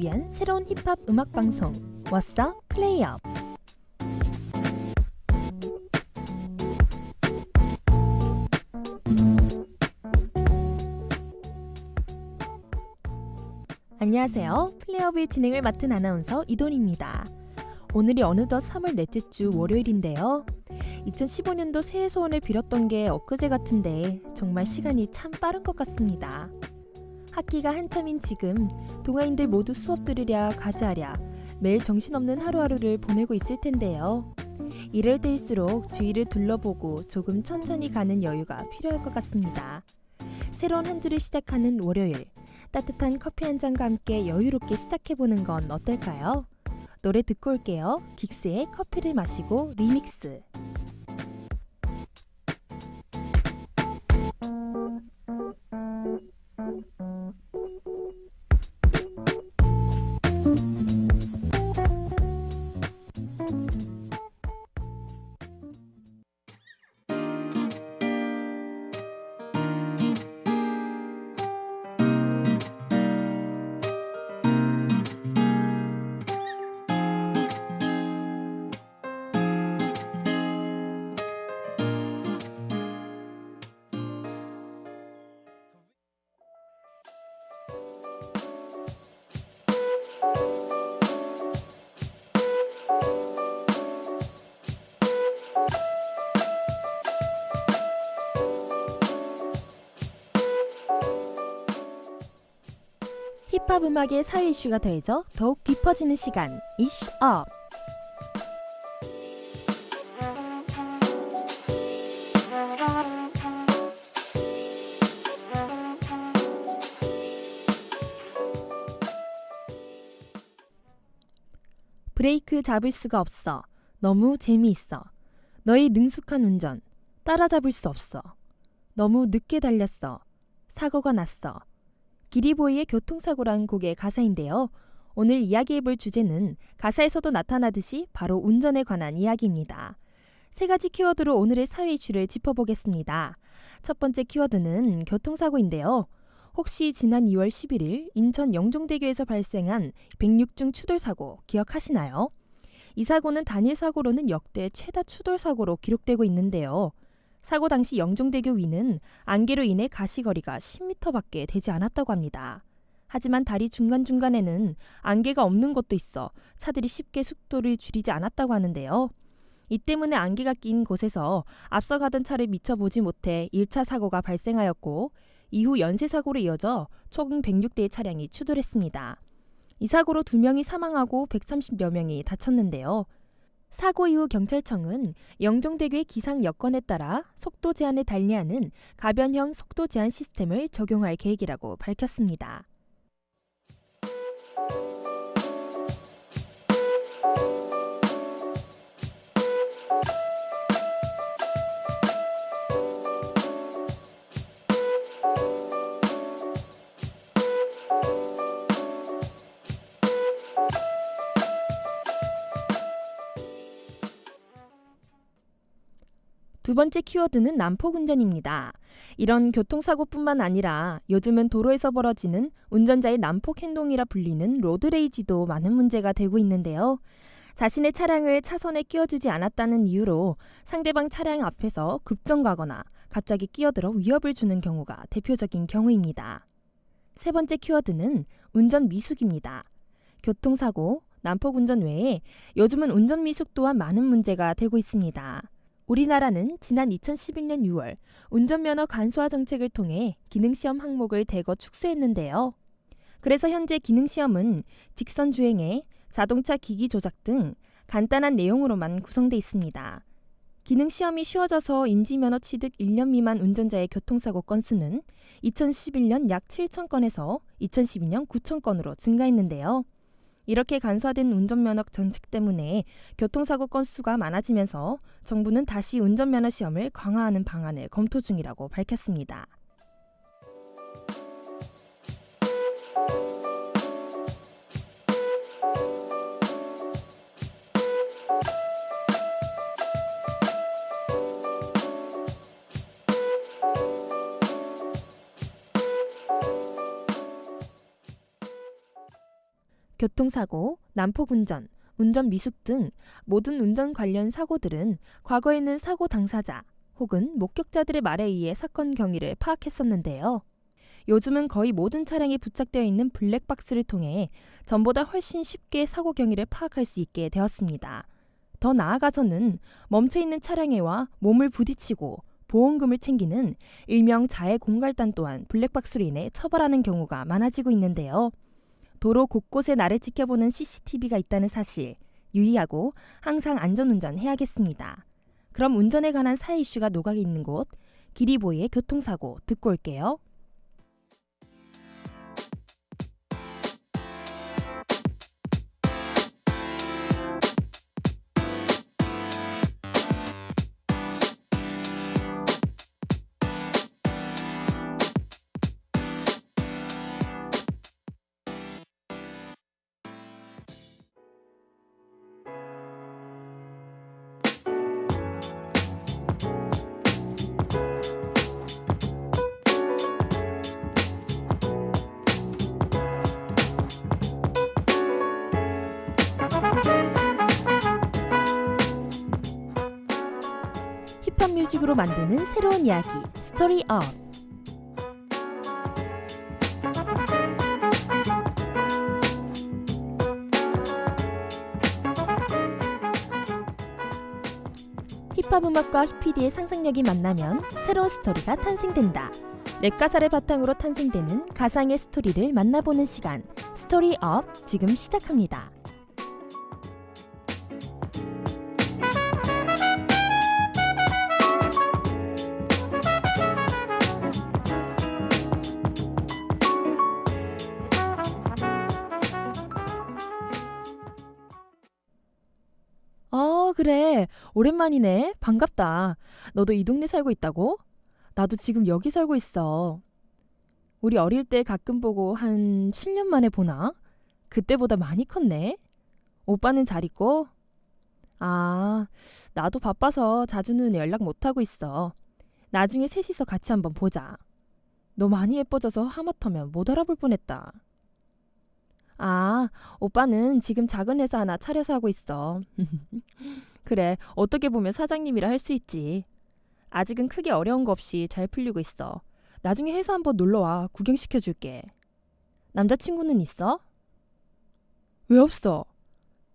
위한 새로운 힙합 음악 방송 What's Up Play Up. 안녕하세요. 플레이업의 진행을 맡은 아나운서 이돈입니다. 오늘이 어느덧 3월 넷째 주 월요일인데요. 2015년도 새해 소원을 빌었던 게 엊그제 같은데 정말 시간이 참 빠른 것 같습니다. 학기가 한참인 지금 동아인들 모두 수업 들으랴 과제하랴 매일 정신없는 하루하루를 보내고 있을 텐데요. 이럴 때일수록 주위를 둘러보고 조금 천천히 가는 여유가 필요할 것 같습니다. 새로운 한 주를 시작하는 월요일, 따뜻한 커피 한 잔과 함께 여유롭게 시작해보는 건 어떨까요? 노래 듣고 올게요. 긱스의 커피를 마시고 리믹스. 힙합 음악의 사회 이슈가 더해져 더욱 깊어지는 시간, 이슈업. 브레이크 잡을 수가 없어. 너무 재미있어. 너의 능숙한 운전 따라잡을 수 없어. 너무 늦게 달렸어. 사고가 났어. 기리보이의 교통사고란 곡의 가사인데요. 오늘 이야기해볼 주제는 가사에서도 나타나듯이 바로 운전에 관한 이야기입니다. 세 가지 키워드로 오늘의 사회 이슈를 짚어보겠습니다. 첫 번째 키워드는 교통사고인데요. 혹시 지난 2월 11일 인천 영종대교에서 발생한 106중 추돌사고 기억하시나요? 이 사고는 단일 사고로는 역대 최다 추돌사고로 기록되고 있는데요. 사고 당시 영종대교 위는 안개로 인해 가시거리가 10m밖에 되지 않았다고 합니다. 하지만 다리 중간중간에는 안개가 없는 곳도 있어 차들이 쉽게 속도를 줄이지 않았다고 하는데요. 이 때문에 안개가 낀 곳에서 앞서 가던 차를 미처 보지 못해 1차 사고가 발생하였고 이후 연쇄사고로 이어져 총 106대의 차량이 추돌했습니다. 이 사고로 2명이 사망하고 130여 명이 다쳤는데요. 사고 이후 경찰청은 영종대교의 기상 여건에 따라 속도 제한을 달리하는 가변형 속도 제한 시스템을 적용할 계획이라고 밝혔습니다. 두 번째 키워드는 난폭운전입니다. 이런 교통사고뿐만 아니라 요즘은 도로에서 벌어지는 운전자의 난폭 행동이라 불리는 로드레이지도 많은 문제가 되고 있는데요. 자신의 차량을 차선에 끼워주지 않았다는 이유로 상대방 차량 앞에서 급정가거나 갑자기 끼어들어 위협을 주는 경우가 대표적인 경우입니다. 세 번째 키워드는 운전 미숙입니다. 교통사고, 난폭운전 외에 요즘은 운전 미숙 또한 많은 문제가 되고 있습니다. 우리나라는 지난 2011년 6월 운전면허 간소화 정책을 통해 기능시험 항목을 대거 축소했는데요. 그래서 현재 기능시험은 직선 주행에 자동차 기기 조작 등 간단한 내용으로만 구성돼 있습니다. 기능시험이 쉬워져서 인지면허 취득 1년 미만 운전자의 교통사고 건수는 2011년 약 7,000건에서 2012년 9,000건으로 증가했는데요. 이렇게 간소화된 운전면허 정책 때문에 교통사고 건수가 많아지면서 정부는 다시 운전면허 시험을 강화하는 방안을 검토 중이라고 밝혔습니다. 교통사고, 난폭운전, 운전 미숙 등 모든 운전 관련 사고들은 과거에는 사고 당사자 혹은 목격자들의 말에 의해 사건 경위를 파악했었는데요. 요즘은 거의 모든 차량에 부착되어 있는 블랙박스를 통해 전보다 훨씬 쉽게 사고 경위를 파악할 수 있게 되었습니다. 더 나아가서는 멈춰있는 차량에와 몸을 부딪히고 보험금을 챙기는 일명 자해 공갈단 또한 블랙박스로 인해 처벌하는 경우가 많아지고 있는데요. 도로 곳곳에 나를 지켜보는 CCTV가 있다는 사실 유의하고 항상 안전운전 해야겠습니다. 그럼 운전에 관한 사회 이슈가 녹아 있는 곳 기리보이의 교통사고 듣고 올게요. 힙합 뮤직으로 만드는 새로운 이야기 스토리 업. 힙합 음악과 PD의 상상력이 만나면 새로운 스토리가 탄생된다. 랩 가사를 바탕으로 탄생되는 가상의 스토리를 만나보는 시간 스토리 업 지금 시작합니다. 그래. 오랜만이네. 반갑다. 너도 이 동네 살고 있다고? 나도 지금 여기 살고 있어. 우리 어릴 때 가끔 보고 한 7년 만에 보나? 그때보다 많이 컸네. 오빠는 잘 있고? 아, 나도 바빠서 자주는 연락 못하고 있어. 나중에 셋이서 같이 한번 보자. 너 많이 예뻐져서 하마터면 못 알아볼 뻔했다. 아, 오빠는 지금 작은 회사 하나 차려서 하고 있어. 그래, 어떻게 보면 사장님이라 할 수 있지. 아직은 크게 어려운 거 없이 잘 풀리고 있어. 나중에 회사 한번 놀러와. 구경시켜줄게. 남자친구는 있어? 왜 없어?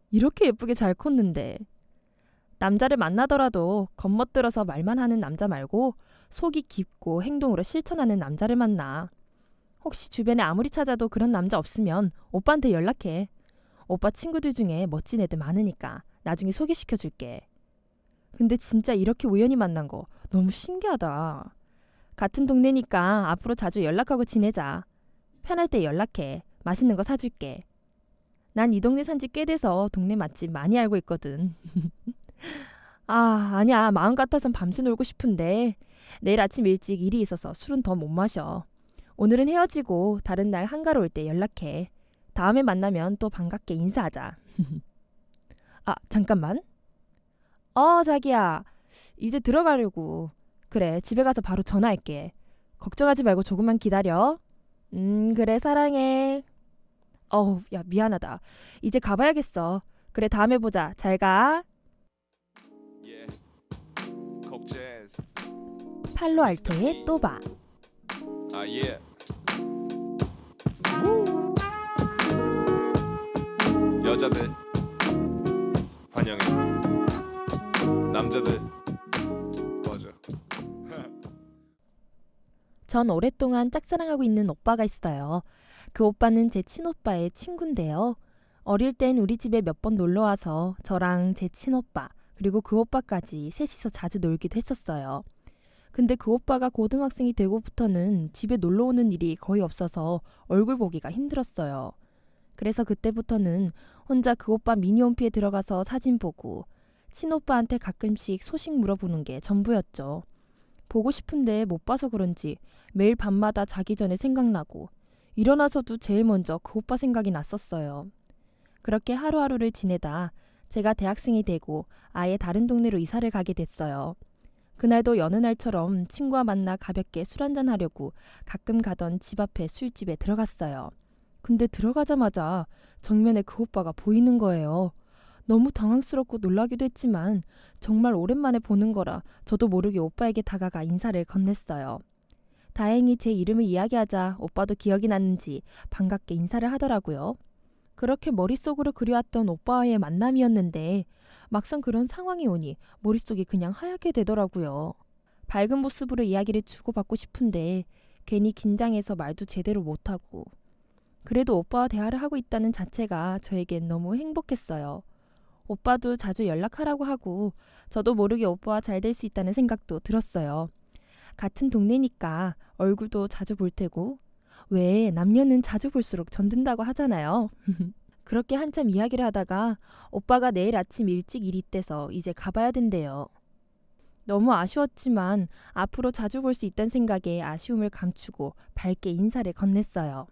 이렇게 예쁘게 잘 컸는데. 남자를 만나더라도 겉멋들어서 말만 하는 남자 말고 속이 깊고 행동으로 실천하는 남자를 만나. 혹시 주변에 아무리 찾아도 그런 남자 없으면 오빠한테 연락해. 오빠 친구들 중에 멋진 애들 많으니까 나중에 소개시켜줄게. 근데 진짜 이렇게 우연히 만난 거 너무 신기하다. 같은 동네니까 앞으로 자주 연락하고 지내자. 편할 때 연락해. 맛있는 거 사줄게. 난 이 동네 산지 꽤 돼서 동네 맛집 많이 알고 있거든. 아니야. 마음 같아선 밤새 놀고 싶은데 내일 아침 일찍 일이 있어서 술은 더 못 마셔. 오늘은 헤어지고 다른 날 한가로 올 때 연락해. 다음에 만나면 또 반갑게 인사하자. 잠깐만. 자기야. 이제 들어가려고. 그래, 집에 가서 바로 전화할게. 걱정하지 말고 조금만 기다려. 그래, 사랑해. 야, 미안하다. 이제 가봐야겠어. 그래, 다음에 보자. 잘 가. 팔로알토의 또 봐. 여자들 환영해. 남자들 꺼져. 전 오랫동안 짝사랑하고 있는 오빠가 있어요. 그 오빠는 제 친오빠의 친구인데요. 어릴 땐 우리 집에 몇 번 놀러와서 저랑 제 친오빠 그리고 그 오빠까지 셋이서 자주 놀기도 했었어요. 근데 그 오빠가 고등학생이 되고부터는 집에 놀러 오는 일이 거의 없어서 얼굴 보기가 힘들었어요. 그래서 그때부터는 혼자 그 오빠 미니홈피에 들어가서 사진 보고 친오빠한테 가끔씩 소식 물어보는 게 전부였죠. 보고 싶은데 못 봐서 그런지 매일 밤마다 자기 전에 생각나고 일어나서도 제일 먼저 그 오빠 생각이 났었어요. 그렇게 하루하루를 지내다 제가 대학생이 되고 아예 다른 동네로 이사를 가게 됐어요. 그날도 여느 날처럼 친구와 만나 가볍게 술 한잔 하려고 가끔 가던 집 앞에 술집에 들어갔어요. 근데 들어가자마자 정면에 그 오빠가 보이는 거예요. 너무 당황스럽고 놀라기도 했지만 정말 오랜만에 보는 거라 저도 모르게 오빠에게 다가가 인사를 건넸어요. 다행히 제 이름을 이야기하자 오빠도 기억이 났는지 반갑게 인사를 하더라고요. 그렇게 머릿속으로 그려왔던 오빠와의 만남이었는데 막상 그런 상황이 오니 머릿속이 그냥 하얗게 되더라고요. 밝은 모습으로 이야기를 주고받고 싶은데 괜히 긴장해서 말도 제대로 못하고 그래도 오빠와 대화를 하고 있다는 자체가 저에겐 너무 행복했어요. 오빠도 자주 연락하라고 하고 저도 모르게 오빠와 잘 될 수 있다는 생각도 들었어요. 같은 동네니까 얼굴도 자주 볼 테고 왜 남녀는 자주 볼수록 전든다고 하잖아요. 그렇게 한참 이야기를 하다가 오빠가 내일 아침 일찍 일이 떼서 이제 가봐야 된대요. 너무 아쉬웠지만 앞으로 자주 볼 수 있다는 생각에 아쉬움을 감추고 밝게 인사를 건넸어요.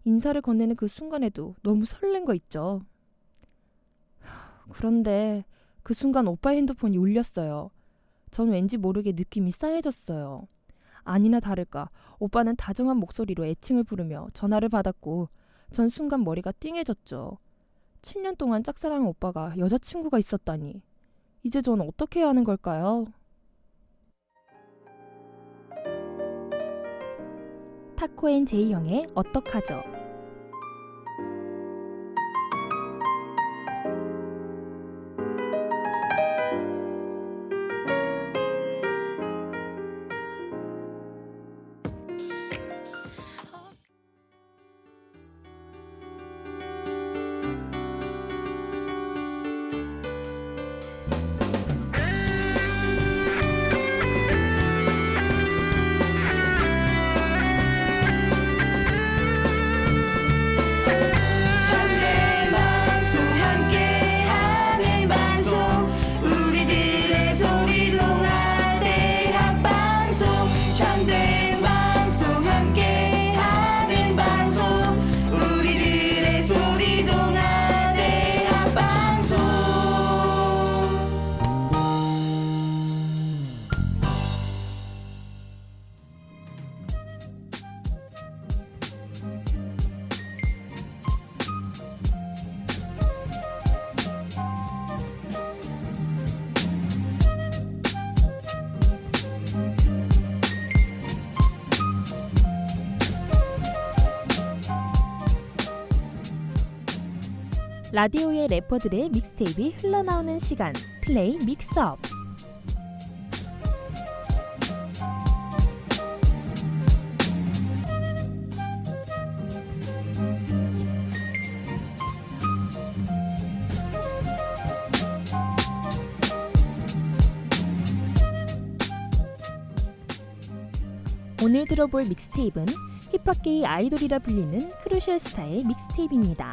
인사를 건네는 그 순간에도 너무 설렌 거 있죠. 그런데 그 순간 오빠의 핸드폰이 울렸어요. 전 왠지 모르게 느낌이 싸해졌어요. 아니나 다를까 오빠는 다정한 목소리로 애칭을 부르며 전화를 받았고 전 순간 머리가 띵해졌죠. 7년 동안 짝사랑한 오빠가 여자친구가 있었다니. 이제 전 어떻게 해야 하는 걸까요? 타코 앤 제이 형의 어떡하죠? 라디오의 래퍼들의 믹스테이프가 흘러나오는 시간, 플레이 믹스업. 오늘 들어볼 믹스테이프는 힙합계의 아이돌이라 불리는 크루셜 스타의 믹스테이프입니다.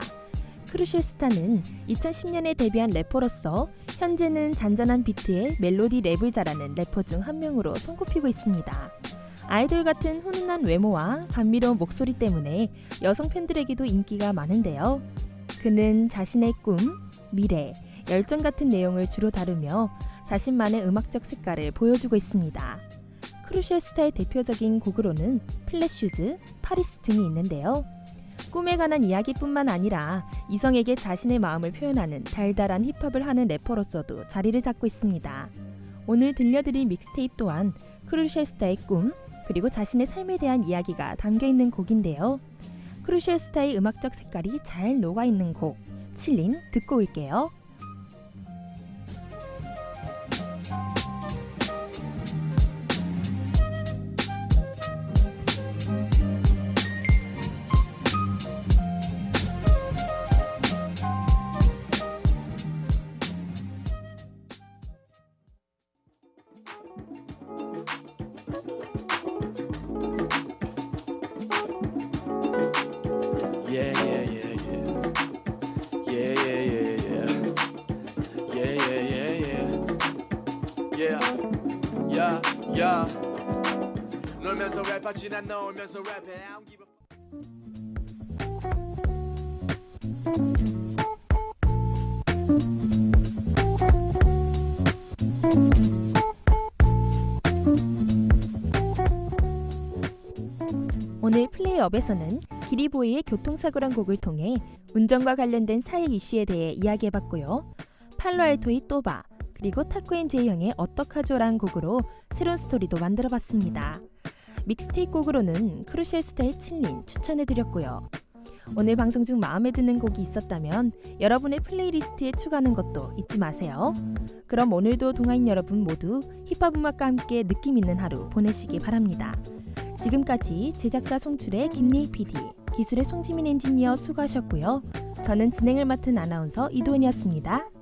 크루셜 스타는 2010년에 데뷔한 래퍼로서 현재는 잔잔한 비트에 멜로디 랩을 잘하는 래퍼 중 한 명으로 손꼽히고 있습니다. 아이돌 같은 훈훈한 외모와 감미로운 목소리 때문에 여성 팬들에게도 인기가 많은데요. 그는 자신의 꿈, 미래, 열정 같은 내용을 주로 다루며 자신만의 음악적 색깔을 보여주고 있습니다. 크루셜 스타의 대표적인 곡으로는 플랫슈즈, 파리스 등이 있는데요. 꿈에 관한 이야기뿐만 아니라 이성에게 자신의 마음을 표현하는 달달한 힙합을 하는 래퍼로서도 자리를 잡고 있습니다. 오늘 들려드릴 믹스테이프 또한 크루셜 스타의 꿈, 그리고 자신의 삶에 대한 이야기가 담겨있는 곡인데요. 크루셜 스타의 음악적 색깔이 잘 녹아있는 곡, 칠린 듣고 올게요. 놀면서 랩하지 난 넣으면서 랩해 I don't give a 오늘 플레이업에서는 기리보이의 교통사고란 곡을 통해 운전과 관련된 사회 이슈에 대해 이야기해봤고요. 팔로알토의 또바 그리고 타코앤제이 형의 어떡하죠라는 곡으로 새로운 스토리도 만들어봤습니다. 믹스테이프 곡으로는 크루셜 스타의 칠린 추천해드렸고요. 오늘 방송 중 마음에 드는 곡이 있었다면 여러분의 플레이리스트에 추가하는 것도 잊지 마세요. 그럼 오늘도 동아인 여러분 모두 힙합 음악과 함께 느낌 있는 하루 보내시기 바랍니다. 지금까지 제작과 송출의 김예희 PD, 기술의 송지민 엔지니어 수고하셨고요. 저는 진행을 맡은 아나운서 이도은이었습니다.